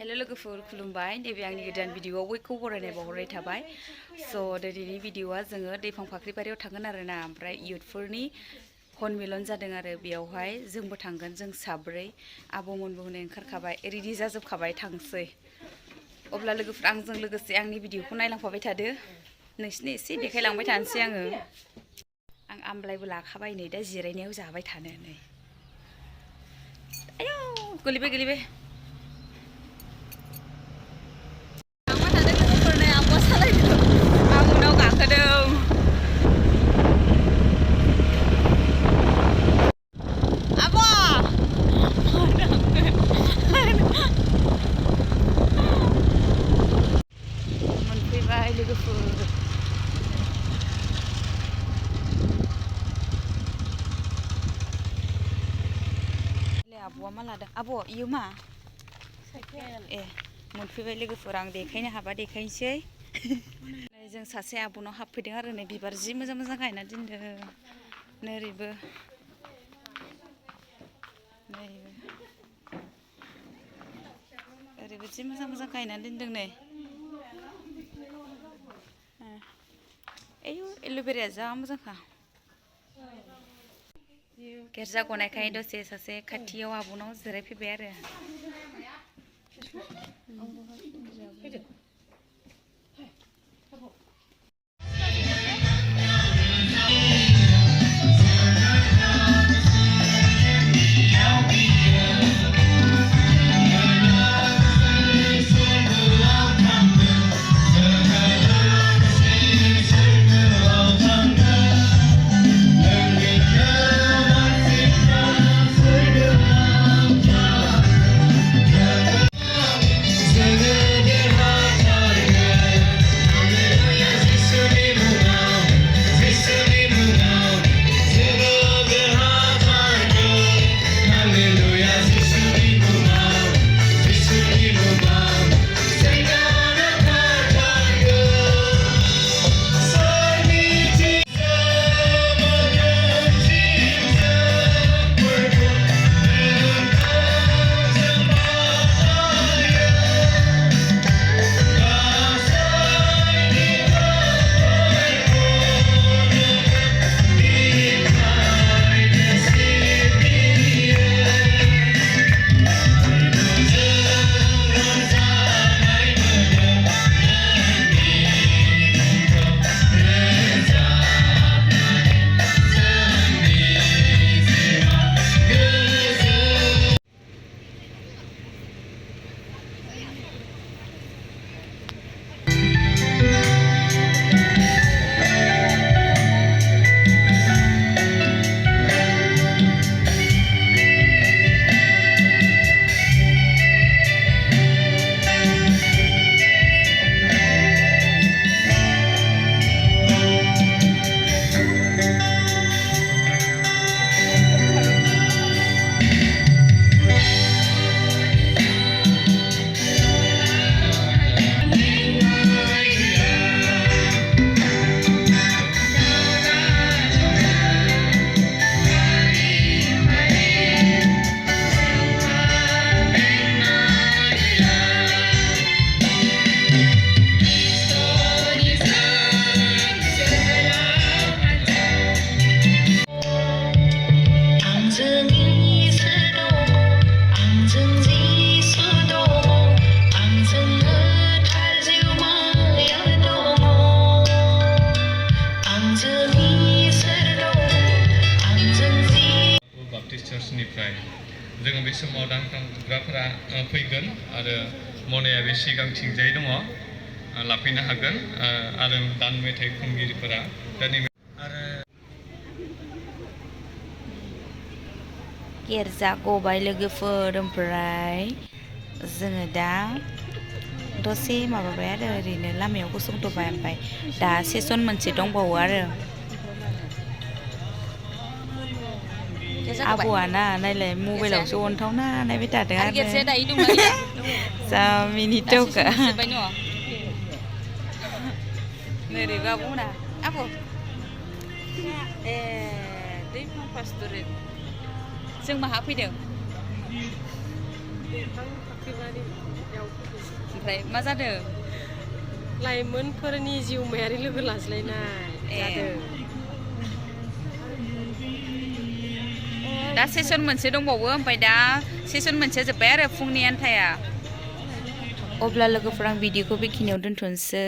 hello लोगोफोर खुलुमबाय नैबे आंनि गोदान भिडिअआव बयखौ बरायनाय बावहरनाय थाबाय स' दिनैनि भिडिअआ जोङो दैफां फाख्रिबारियाव थांगोन आरोना ओमफ्राय इयुथफोरनि हनमिलन जादों आरो बेयावहाय जोंबो थांगोन जों साब्रै आब'मोनबो हनै ओंखारखाबाय रेडि जाजोबखाबाय थांसै अब्ला लोगोफोर आंजों लोगोसे आंनि भिडिअखौ नायलांफाबाय थादो नोंसिनो एसे देखायलांबाय थानोसै आङो आं आमलायबो लाखाबाय नै दा जिरायनायाव जाबाय थानो नै आयौ गोलैबाय आब'आ मा लादों आब' इयो मा ए मोनफैबाय लोगोफोर आं देखायनो हाबा देखायनोसै नै जों सासे आब'नाव हाबफैदों आरो नै बिबार जि मोजां मोजां गायना दोनदों नोरैबो ओरैबो जि मोजां मोजां गायना दोनदों नै आयौ एल'भेराया जा मोजांखा गिर्जा गनायखाय दसे सासे खाथियाव आब'नाव जिरायफैबाय आरो जोङो बे समाव दानफ्रामग्राफोरा फैगोन आरो मनाया बे सिगांथिंजाय दङ लाफैनो हागोन आरो दान मेथाइ खनगिरिफोरा गिर्जा गबाय लोगोफोर ओमफ्राय जोङो दा दसे माबाबाय आरो ओरैनो लामायाव गसंथ'बाय ओमफ्राय दा सेसन मोनसे दंबावो आरो आब'आ ना नायलाय मबाइलावसो अनथावना नायबाय थादों आरो जा मिनिथावखा नोरैबो आब'मोना आब' ए दैफां पास्टरेट जों माहा फैदों दैफां फाख्रिबारियाव ओमफ्राय मा जादों लाइमोनफोरनि जिउमायारि लोगो लाज्लायनाय जादों दा सेसन मोनसे दंबावो ओमफ्राय दा सेसन मोनसे जोब्बाय आरो फुंनि आन्थाया अब्ला लोगोफोर आं भिडिअखौ बेखिनियाव दोनथ'नोसै